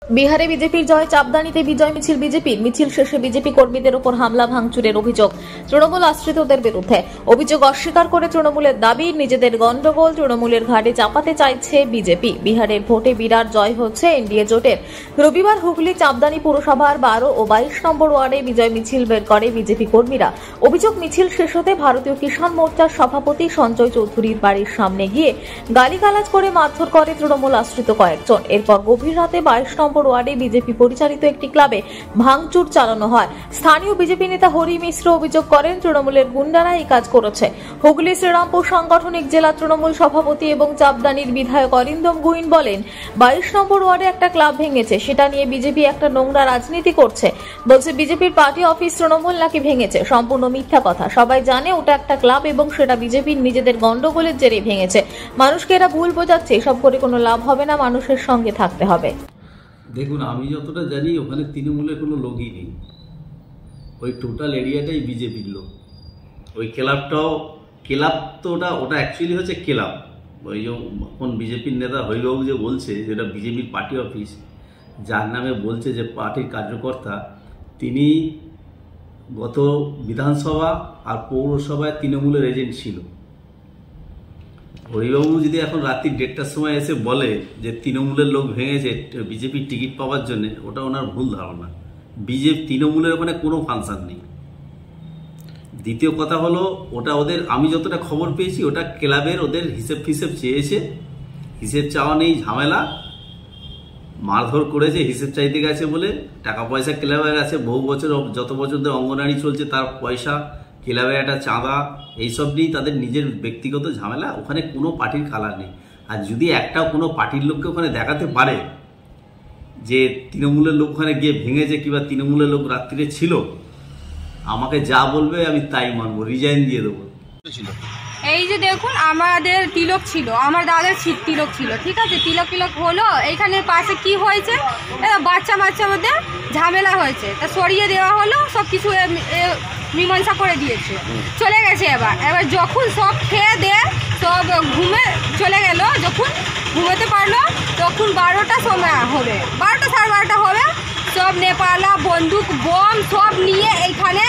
বিহারে বিজেপির জয়, চাপদানিতে বিজয় মিছিল বিজেপির। মিছিল শেষে বিজেপি কর্মীদের উপর হামলা ভাঙচুরের অভিযোগ তৃণমূল আশ্রিতদের বিরুদ্ধে। অভিযোগ অস্বীকার করে তৃণমূলের দাবি, নিজেদের গন্ডগোল তৃণমূলের ঘাড়ে চাপাতে চাইছে বিজেপি। বিহারের ভোটে বিরাট জয় হচ্ছে এনডিএ জোটের। রবিবার হুগলি চাপদানি পুরসভার 12 ও 22 নম্বর ওয়ার্ডে বিজয় মিছিল বের করে বিজেপি কর্মীরা। অভিযোগ, মিছিল শেষ হতে ভারতীয় কিষাণ মোর্চার সভাপতি সঞ্জয় চৌধুরীর বাড়ির সামনে গিয়ে গালিগালাজ করে মারধর করে তৃণমূল আশ্রিত কয়েকজন। এরপর গভীর রাতে 22 নম্বর ওয়ার্ডে বিজেপি পরিচালিত একটি ক্লাবে ভাঙচুর চালানো হয়। স্থানীয় বিজেপি নেতা হরি মিশ্র অভিযোগ করেন, তৃণমূলের গুন্ডারা এই কাজ করেছে। হুগলি শ্রীরামপুর সাংগঠনিক জেলা তৃণমূল সভাপতি এবং চাপদানির বিধায়ক অরিন্দম গুইন বলেন, 22 নম্বর ওয়ার্ডে একটা ক্লাব ভেঙেছে, সেটা নিয়ে বিজেপি একটা নোংরা রাজনীতি করছে। বলছে বিজেপির পার্টি অফিস তৃণমূল নাকি ভেঙেছে, সম্পূর্ণ মিথ্যা কথা। সবাই জানে ওটা একটা ক্লাব এবং সেটা বিজেপির নিজেদের গন্ডগোলের জেরে ভেঙেছে। মানুষকে এরা ভুল বোঝাচ্ছে, এসব করে কোনো লাভ হবে না, মানুষের সঙ্গে থাকতে হবে। দেখুন, আমি যতটা জানি ওখানে তৃণমূলের কোনো লোকই নেই। ওই টোটাল এরিয়াটাই বিজেপির লোক। ওই ক্লাব তো ওটা অ্যাকচুয়ালি হচ্ছে ক্লাব। ওই যে এখন বিজেপির নেতা হরিবাবু যে বলছে যেটা বিজেপির পার্টি অফিস, যার নামে বলছে যে পার্টির কার্যকর্তা, তিনি গত বিধানসভা আর পৌরসভায় তৃণমূলের এজেন্ট ছিল। হরিবাবু যদি এখন রাত্রি 1:30টার সময় এসে বলে যে তৃণমূলের লোক ভেঙেছে বিজেপির টিকিট পাওয়ার জন্য, ওটা ওনার ভুল ধারণা। তৃণমূলের ওখানে কোনো ফাংশন নেই। দ্বিতীয় কথা হলো, ওটা ওদের, আমি যতটা খবর পেয়েছি, ওটা ক্লাবের ওদের হিসেব চেয়েছে। হিসেব চাওয়া নেই, ঝামেলা, মারধর করেছে হিসেব চাইতে গেছে বলে। টাকা পয়সা ক্লাবের আছে, বহু বছর, যত বছর ধরে অঙ্গনারী চলছে তার পয়সা, ক্লাবের একটা চাঁদা, এইসব নিয়েই তাদের নিজের ব্যক্তিগত ঝামেলা। ওখানে কোনো পার্টির কালার নেই। আর যদি একটাও কোনো পার্টির লোককে ওখানে দেখাতে পারে যে তৃণমূলের লোক ওখানে গিয়ে ভেঙেছে কিংবা তৃণমূলের লোক রাত্রিরে ছিল, আমাকে যা বলবে আমি তাই মানবো, রিজাইন দিয়ে দেবো। এই যে দেখুন, আমাদের তিলক ছিল, আমার দাদার তিলক ছিল, ঠিক আছে, তিলক হলো। এইখানে পাশে কি হয়েছে, বাচ্চা মধ্যে ঝামেলা হয়েছে, তা সরিয়ে দেওয়া হলো, সব কিছু মীমাংসা করে দিয়েছে, চলে গেছে। এবার যখন সব খেয়ে দেয়, সব ঘুমে চলে গেল, যখন ঘুমোতে পারলো তখন 12টা সময় হবে, 12টা সাড়ে 12টা হবে, সব নেপালা বন্দুক বম সব নিয়ে এইখানে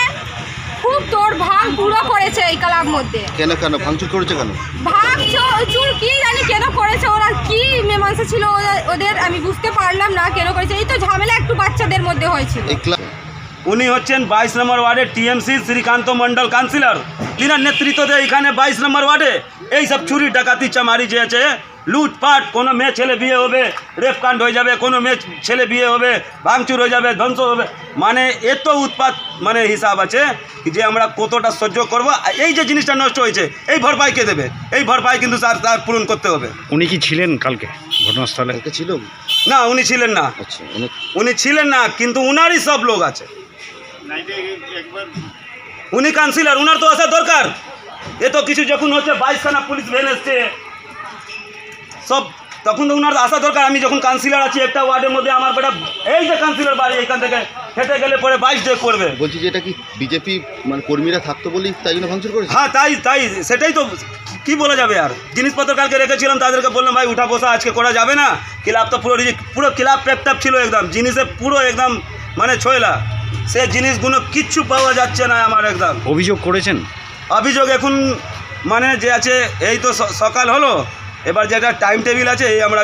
খুব তোর ভাঙ পুরো করেছে এই ক্লাব মধ্যে। কেন ভাঙচুর করেছে? কেন ভাঙচুর কি জানি কেন করেছে, ওরা কি মীমাংসা ছিল ওদের, আমি বুঝতে পারলাম না কেন করেছে। এই তো ঝামেলা একটু বাচ্চাদের মধ্যে হয়েছিল। উনি হচ্ছেন 22 নম্বর ওয়ার্ডের টিএমসি শ্রীকান্ত মন্ডল কাউন্সিলর। তিনার নেতৃত্বে এখানে 22 নম্বর ওয়ার্ডে এইসব চুরি ডাকাতি চামারি যে আছে, লুটপাট, কোনো মেয়ে ছেলে বিয়ে হবে রেপ কাণ্ড হয়ে যাবে, কোনো মেয়ে ছেলে বিয়ে হবে ভাঙচুর হয়ে যাবে, ধ্বংস হবে, মানে এত উৎপাত মানে হিসাব আছে যে আমরা কতটা সহ্য করব। এই যে জিনিসটা নষ্ট হয়েছে, এই ভরপাই কে দেবে? এই ভরপাই কিন্তু তার পূরণ করতে হবে। উনি কি ছিলেন কালকে ঘটনাস্থলে? ছিল না, উনি ছিলেন না। উনি ছিলেন না, কিন্তু উনারই সব লোক আছে। উনি কাউন্সিলর, উনার তো আসা দরকার। এত কিছু যখন হচ্ছে, 22খানা পুলিশ ভ্যান এসছে সব, তখন তো উনার আসা দরকার। আমি যখন কাউন্সিলর আছি একটা ওয়ার্ডের মধ্যে, আমার বেটা এই যে কাউন্সিলর বাড়ি, এখান থেকে হেঁটে গেলে পরে 22 ডে করবে। বলছি যে এটা কি বিজেপি মানে কর্মীরা থাকতো বলেই তাই জন্য ভাঙচুর করেছে? হ্যাঁ, তাই সেটাই তো, কি বলা যাবে। আর জিনিসপত্র কালকে রেখেছিলাম, তাদেরকে বললাম ভাই উঠা বসা আজকে করা যাবে না। ক্লাব তো পুরো ক্লাব প্যাকটাপ ছিল একদম, জিনিসে পুরো একদম মানে ছয়লা, সে জিনিসগুলো কিচ্ছু পাওয়া যাচ্ছে না আমার একদম। অভিযোগ করেছেন? অভিযোগ এখন মানে যে আছে, এই তো সকাল হলো, এবার যেটা টাইম টেবিল আছে এই আমরা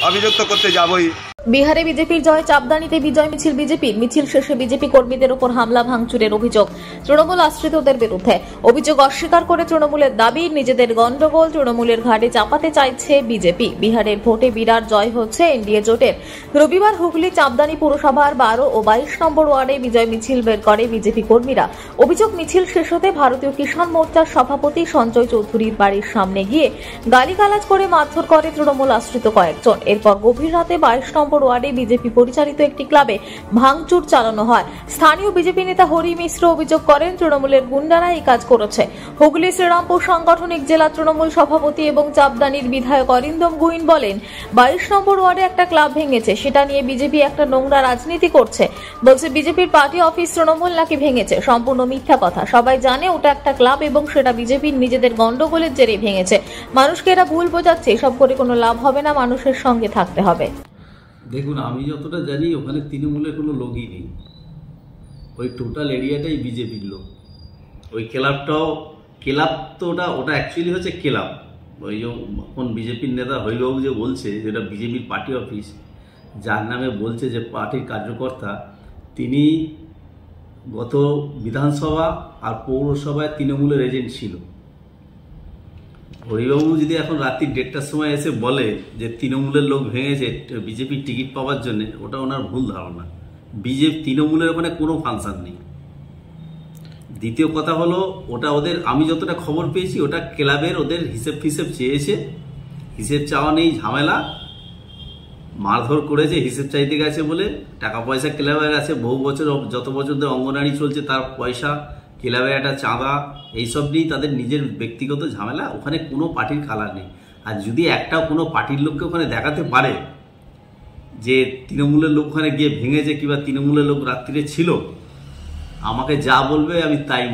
অভিযোগ তো করতে যাবই। বিহারে বিজেপির জয়, চাপদানিতে বিজয় মিছিল বিজেপির। মিছিল শেষে বিজেপি কর্মীদের উপর হামলা ভাঙচুরের অভিযোগ তৃণমূল আশ্রিতদের বিরুদ্ধে। অভিযোগ অস্বীকার করে তৃণমূলের দাবি, নিজেদের গন্ডগোল তৃণমূলের ঘাড়ে চাপাতে চাইছে বিজেপি। বিহারের ভোটে বিরাট জয় হচ্ছে এনডিএ জোটের। রবিবার হুগলি চাপদানি পুরসভার 12 ও 22 নম্বর ওয়ার্ডে বিজয় মিছিল বের করে বিজেপি কর্মীরা। অভিযোগ, মিছিল শেষ হতে ভারতীয় কিষাণ মোর্চার সভাপতি সঞ্জয় চৌধুরীর বাড়ির সামনে গিয়ে গালিগালাজ করে মারধর করে তৃণমূল আশ্রিত কয়েকজন। এরপর গভীর রাতে 22 নম্বর ওয়ার্ডে বিজেপি পরিচালিত একটি ক্লাবে ভাঙচুর চালানো হয়। স্থানীয় বিজেপি নেতা হরি মিশ্র অভিযোগ করেন, তৃণমূলের গুন্ডারা এই কাজ করেছে। হুগলি শ্রীরামপুর সাংগঠনিক জেলা তৃণমূল সভাপতি এবং চাপদানির বিধায়ক অরিন্দম গুইন বলেন, 22 নম্বর ওয়ার্ডে একটা ক্লাব ভেঙেছে, সেটা নিয়ে বিজেপি একটা নোংরা রাজনীতি করছে। বলছে বিজেপির পার্টি অফিস তৃণমূল নাকি ভেঙেছে, সম্পূর্ণ মিথ্যা কথা। সবাই জানে ওটা একটা ক্লাব এবং সেটা বিজেপির নিজেদের গন্ডগোলের জেরে ভেঙেছে। মানুষকে এরা ভুল বোঝাচ্ছে, এসব করে কোনো লাভ হবে না, মানুষের সঙ্গে থাকতে হবে। দেখুন, আমি যতটা জানি ওখানে তৃণমূলের কোনো লোকই নেই, ওই টোটাল এরিয়াটাই বিজেপির লোক। ওই ক্লাব তো ওটা অ্যাকচুয়ালি হচ্ছে ক্লাব। ওই যে এখন বিজেপির নেতা হরিবাবু যে বলছে যেটা বিজেপির পার্টি অফিস, যার নামে বলছে যে পার্টির কার্যকর্তা, তিনি গত বিধানসভা আর পৌরসভায় তৃণমূলের এজেন্ট ছিল। হরিবাবু যদি এখন রাত্রি 1:30টার সময় এসে বলে যে তৃণমূলের লোক ভেঙেছে বিজেপির টিকিট পাওয়ার জন্য, ওটা ওনার ভুল ধারণা। তৃণমূলের ওখানে কোনো ফাংশন নেই। দ্বিতীয় কথা হলো, ওটা ওদের, আমি যতটা খবর পেয়েছি, ওটা ক্লাবের ওদের হিসেব চেয়েছে। হিসেব চাওয়া নেই, ঝামেলা, মারধর করেছে, হিসেব চাইতে গেছে বলে। টাকা পয়সা ক্লাবের আছে, বহু বছর, যত বছর ধরে অঙ্গনারী চলছে তার পয়সা, ক্লাবের একটা চাঁদা, এইসব নিয়েই তাদের নিজের ব্যক্তিগত ঝামেলা। ওখানে কোনো পার্টির কালার নেই। আর যদি একটাও কোনো পার্টির লোককে ওখানে দেখাতে পারে যে তৃণমূলের লোক ওখানে গিয়ে ভেঙেছে কিংবা তৃণমূলের লোক রাত্রিরে ছিল, আমাকে যা বলবে আমি তাই